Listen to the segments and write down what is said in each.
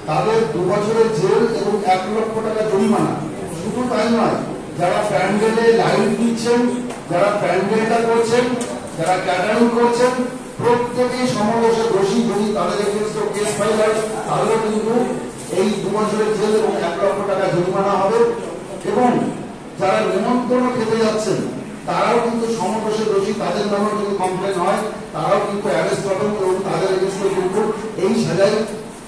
তাদের 2 বছরের জেল এবং 1 লক্ষ টাকা জরিমানা। শুধু তাই নয়, যারা প্যান্ডেলে লাইট দিচ্ছেন, যারা প্যান্ডেলটা করছেন, যারা ক্যাটারিং করছেন, প্রত্যেকেই সমদোষে দোষী। যদি তাদের এগেইনস্টে কেস ফাইল হয় তাহলে কিন্তু এই 2 বছরের জেল এবং 1 লক্ষ টাকা জরিমানা হবে। এবং যারা নিমন্ত্রণ খেতে যাচ্ছেন তারাও কিন্তু সমদোষে দোষী। তাদের নামে যদি কমপ্লেন হয় তারাও কিন্তু অ্যারেস্ট হবেন এবং তাদের এগেইনস্টে কিন্তু এই সাজাই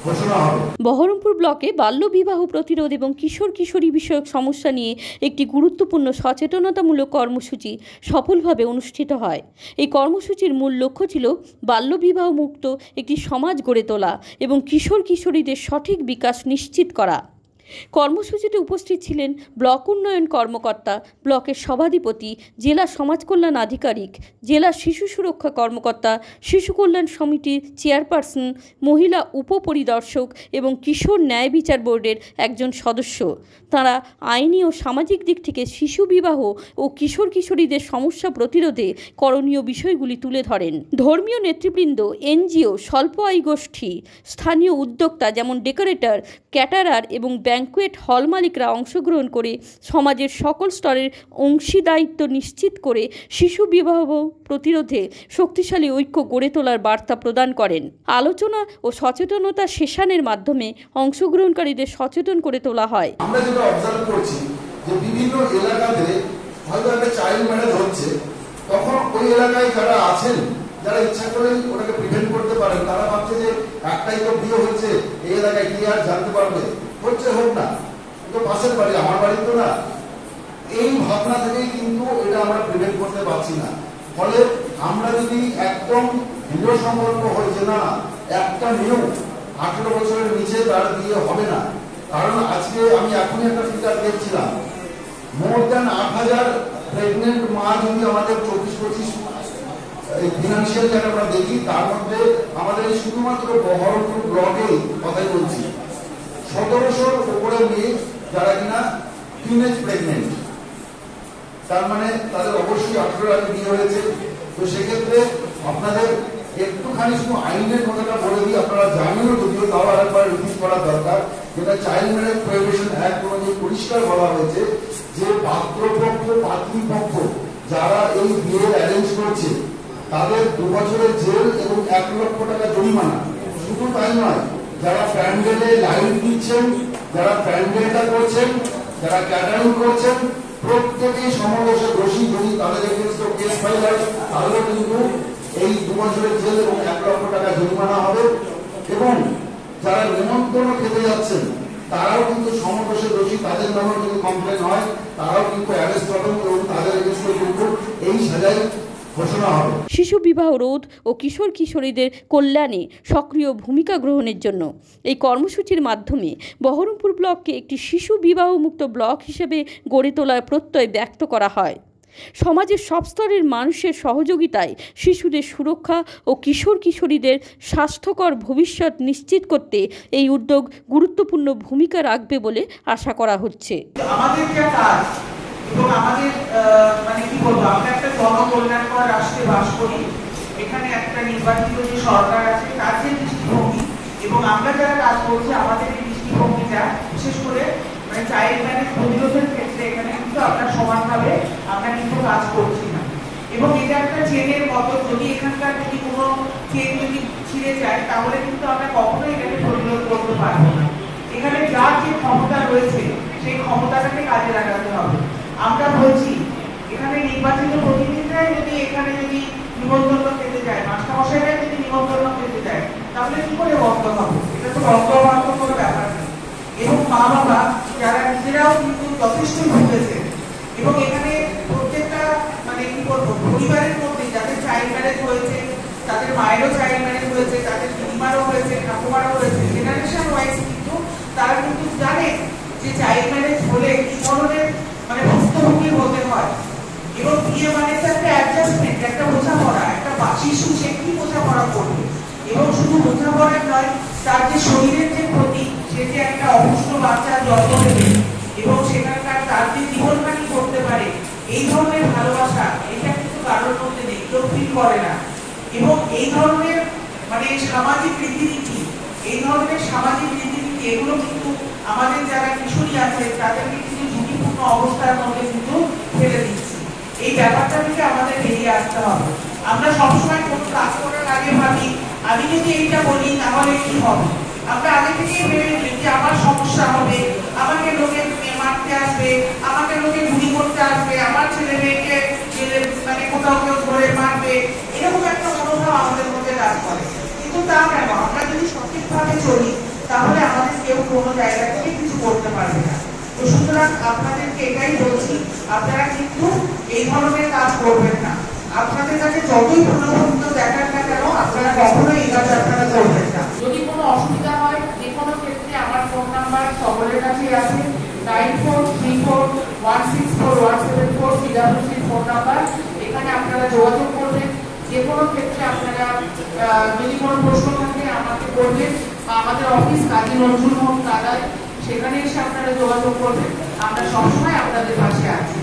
ঘোষণা হবে। বহরমপুর ব্লকে বাল্যবিবাহ প্রতিরোধ এবং কিশোর কিশোরী বিষয়ক সমস্যা নিয়ে একটি গুরুত্বপূর্ণ সচেতনতামূলক কর্মসূচি সফলভাবে অনুষ্ঠিত হয়। এই কর্মসূচির মূল লক্ষ্য ছিল বাল্যবিবাহ মুক্ত একটি সমাজ গড়ে তোলা এবং কিশোর কিশোরীদের সঠিক বিকাশ নিশ্চিত করা। কর্মসূচিতে উপস্থিত ছিলেন ব্লক উন্নয়ন কর্মকর্তা, ব্লকের সভাধিপতি, জেলা সমাজ কল্যাণ আধিকারিক, জেলা শিশু সুরক্ষা কর্মকর্তা, শিশু কল্যাণ সমিতির চেয়ারপারসন, মহিলা উপপরিদর্শক এবং কিশোর ন্যায় বিচার বোর্ডের একজন সদস্য। তাঁরা আইনি ও সামাজিক দিক থেকে শিশু বিবাহ ও কিশোর কিশোরীদের সমস্যা প্রতিরোধে করণীয় বিষয়গুলি তুলে ধরেন। ধর্মীয় নেতৃবৃন্দ, এনজিও, স্বল্প আয় গোষ্ঠী, স্থানীয় উদ্যোক্তা যেমন ডেকোরেটর, ক্যাটারার এবং ব্যাংকুয়েট হল মালিকরা অংশগ্রহণ করে সমাজের সকল স্তরের অংশীদারিত্ব নিশ্চিত করে শিশু বিবাহ প্রতিরোধে শক্তিশালী ঐক্য গড়ে তোলার বার্তা প্রদান করেন। আলোচনা ও সচেতনতা সেশনের মাধ্যমে অংশগ্রহণকারীদের সচেতন করে তোলা হয়। আমরা যেটা অবজার্ভ করছি যে বিভিন্ন এলাকাতে হয়তো একটা চাইল্ড ম্যারেজ হচ্ছে, তখন ওই এলাকায় যারা আছেন, যারা ইচ্ছা করে ওটাকে প্রিভেন্ট করতে পারেন, তারা ভাবছে যে একটাই তো বিয়ে হচ্ছে, এই এলাকায় কি আর জানতে পারবে, হচ্ছে হোক না, তো পাশের বাড়ি, আমার বাড়ি তো না। এই ভাবনা থেকেই কিন্তু এটা আমরা প্রিভেন্ট করতে পারছি না। ফলে আমরা যদি একদম দৃঢ় সংকল্প হয়েছে না একটা নিয়ম 18 বছরের নিচে তার বিয়ে হবে না, কারণ আজকে আমি এখনই একটা ফিগার দেখছিলাম, মোর দ্যান 8,000 প্রেগনেন্ট মা যদি আমাদের 24-25 ফিনান্সিয়াল যারা আমরা দেখি, তার মধ্যে আমাদের শুধুমাত্র বহরমপুর ব্লকে কথাই বলছি 1700 উপরে মেয়ে যারা কিনা টিনেজ প্রেগনেন্ট, তার মানে তাদের অবশ্যই 18 আগে বিয়ে হয়েছে। তো সেক্ষেত্রে আপনাদের একটুখানি শুধু আইনের কথাটা বলে দিই, আপনারা জানেনও যদিও, তাও আরেকবার রিপিট করা দরকার, যেটা চাইল্ড ম্যারেজ প্রহিবিশন অ্যাক্ট অনুযায়ী পরিষ্কার বলা হয়েছে যে পাত্রপক্ষ পাত্রীপক্ষ যারা এই বিয়ের অ্যারেঞ্জ করছে তাদের 2 বছরের জেল এবং 1 লক্ষ টাকা জরিমানা। শুধু তাই নয়, যারা প্যান্ডেলে লাইট দিচ্ছেন, যারা প্যান্ডেলটা করছেন, যারা ক্যাটারিং করছেন, প্রত্যেকেই সমদোষে দোষী। যদি তাদের এগেইনস্টে কেস ফাইল হয় তাহলে কিন্তু এই 2 বছরের জেল এবং 1 লক্ষ টাকা জরিমানা হবে। এবং যারা নিমন্ত্রণ খেতে যাচ্ছেন তারাও কিন্তু সমদোষে দোষী। তাদের নামে যদি কমপ্লেন হয় তারাও কিন্তু অ্যারেস্ট হবেন এবং তাদের এগেইনস্টে কিন্তু এই সাজাই ঘোষণা হবে। শিশু বিবাহ রোধ ও কিশোর কিশোরীদের কল্যাণে সক্রিয় ভূমিকা গ্রহণের জন্য এই কর্মসূচির মাধ্যমে বহরমপুর ব্লককে একটি শিশু বিবাহ মুক্ত ব্লক হিসেবে গড়ে তোলার প্রত্যয় ব্যক্ত করা হয়। সমাজের সব স্তরের মানুষের সহযোগিতায় শিশুদের সুরক্ষা ও কিশোর কিশোরীদের স্বাস্থ্যকর ভবিষ্যৎ নিশ্চিত করতে এই উদ্যোগ গুরুত্বপূর্ণ ভূমিকা রাখবে বলে আশা করা হচ্ছে। আমাদের যে কাজ এবং আমাদের মানে কি বলবো, আমরা একটা জনকল্যাণকর রাষ্ট্রে বাস করি। এখানে একটা নির্বাচিত যে সরকার আছে তার যে দৃষ্টিভঙ্গি এবং আমরা যারা কাজ করছি আমাদের এই দৃষ্টিভঙ্গিটা বিশেষ করে মানে চাইল্ড ম্যারেজ প্রতিরোধের ক্ষেত্রে এখানে কিন্তু আমরা সমানভাবে আমরা কিন্তু কাজ করছি না। এবং এটা একটা চেনের মতো, যদি এখানকার যদি কোনো চেন যদি ছিঁড়ে যায় তাহলে কিন্তু আমরা কখনোই এটাকে প্রতিরোধ করতে পারবো না। এখানে যার যে ক্ষমতা রয়েছে সেই ক্ষমতাটাকে কাজে লাগাতে হবে। আমরা বলছি এখানে নির্বাচিত প্রতিনিধিরাই যদি এখানে যদি নিমন্ত্রণ পেতে যায়, মাস্টারমশাইরাই যদি নিমন্ত্রণ পেতে যায়, তাহলে কি করে বন্ধ হবে? এটা তো বন্ধ হওয়ার কোনো ব্যাপার নেই। এবং মা বাবা যারা নিজেরাও কিন্তু যথেষ্ট ভুগেছে এবং এখানে প্রত্যেকটা মানে কি বলবো পরিবারের মধ্যে যাদের চাইল্ড ম্যারেজ হয়েছে, তাদের মায়েরও চাইল্ড ম্যারেজ হয়েছে, তাদের দিদিমারও হয়েছে, ঠাকুমারও হয়েছে, জেনারেশন ওয়াইজ কিন্তু তারা কিন্তু জানে যে চাইল্ড ম্যারেজ হলে কি ধরনের মানে ভুক্তভোগী হতে হয়। এবং বিয়ে মানে তো একটা অ্যাডজাস্টমেন্ট, একটা বোঝাপড়া, একটা শিশু সে কি বোঝাপড়া করবে এবং শুধু বোঝাপড়া নয়, তার যে শরীরের যে ক্ষতি, সে যে একটা অপুষ্ট বাচ্চার জন্ম দেবে এবং সেখানকার তার যে জীবনহানি করতে পারে, এই ধরনের ভালোবাসা এটা কিন্তু কারোর মধ্যে নেই, কেউ ফিল করে না। এবং এই ধরনের মানে সামাজিক রীতিনীতি, এই ধরনের সামাজিক রীতিনীতি অ্যাক্টিভিটি, এগুলো কিন্তু আমাদের যারা কিশোরী আছে তাদেরকে কিন্তু ঝুঁকিপূর্ণ অবস্থার মধ্যে কিন্তু ফেলে দিচ্ছে। এই ব্যাপারটা থেকে আমাদের বেরিয়ে আসতে হবে। আমরা সবসময় কোনো কাজ করার আগে ভাবি আমি যদি এইটা বলি তাহলে কি হবে। আমরা আগে থেকেই ভেবে নিই যে আমার সমস্যা হবে, আমাকে লোকে মারতে আসবে, আমাকে লোকে গুলি করতে আসবে, আমার ছেলে মেয়েকে মানে কোথাও কেউ ধরে মারবে, এরকম একটা মনোভাব আমাদের মধ্যে কাজ করে। কিন্তু তা কেন, আমরা যদি সঠিকভাবে চলি তাহলে আমাদের কেউ কোনো জায়গা থেকে কিছু করতে পারবে না। তো সুতরাং আপনাদেরকে এটাই বলছি, আপনারা কিন্তু এই ধরনের কাজ করবেন না। আপনাদের কাছে যতই প্রলোভন দেখার না কেন, আপনারা কখনোই এই কাজ আপনারা করবেন না। যদি কোনো অসুবিধা হয় যে কোনো ক্ষেত্রে আমার ফোন নাম্বার সকলের কাছেই আছে, 9434164174 CWC ফোন নাম্বার। এখানে আপনারা যোগাযোগ করবেন। যে কোনো ক্ষেত্রে আপনারা যদি কোনো প্রশ্ন থাকে আমাকে করবেন, বা আমাদের অফিস কাজী নজরুল মোহাম্মদ কাদায়, সেখানে এসে আপনারা যোগাযোগ করবেন। আমরা সবসময় আপনাদের পাশে আছি।